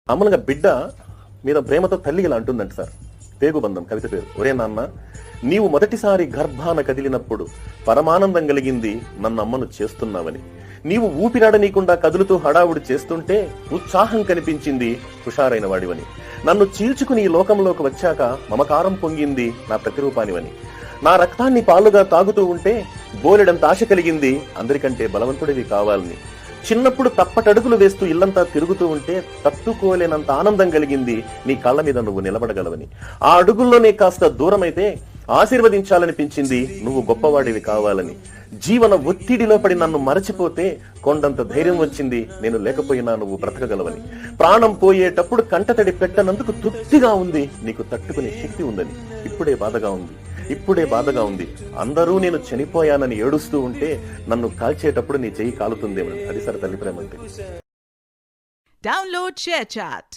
మామూలుగా బిడ్డ మీద ప్రేమతో తల్లి ఇలా అంటుందంట సార్, పేగుబంధం కవిత పేరు. ఒరే నాన్న, నీవు మొదటిసారి గర్భాన కదిలినప్పుడు పరమానందం కలిగింది నన్ను అమ్మను చేస్తున్నావని. నీవు ఊపిరాడనీయకుండా కదులుతూ హడావుడి చేస్తుంటే ఉత్సాహం కనిపించింది హుషారైన వాడివని. నన్ను చీల్చుకుని ఈ లోకంలోకి వచ్చాక మమకారం పొంగింది నా ప్రతిరూపానివని. నా రక్తాన్ని పాలుగా తాగుతూ ఉంటే బోలెడంత ఆశ కలిగింది అందరికంటే బలవంతుడివి కావాలని. చిన్నప్పుడు తప్పటడుగులు వేస్తూ ఇల్లంతా తిరుగుతూ ఉంటే తట్టుకోలేనంత ఆనందం కలిగింది నీ కళ్ళ మీద నువ్వు నిలబడగలవని. ఆ అడుగుల్లోనే కాస్త దూరమైతే ఆశీర్వదించాలనిపించింది నువ్వు గొప్పవాడివి కావాలని. జీవన ఒత్తిడిలో పడి నన్ను మరచిపోతే కొండంత ధైర్యం వచ్చింది నేను లేకపోయినా నువ్వు బ్రతకగలవని. ప్రాణం పోయేటప్పుడు కంటతడి పెట్టనందుకు తృప్తిగా ఉంది, నీకు తట్టుకునే శక్తి ఉందని. ఇప్పుడే బాధగా ఉంది. అందరూ నేను చనిపోయానని ఏడుస్తూ ఉంటే నన్ను కాల్చేటప్పుడు నీ చెయ్యి కాలుతుందేమని. అది సరే తల్లి ప్రేమ అంటే. Download share chat.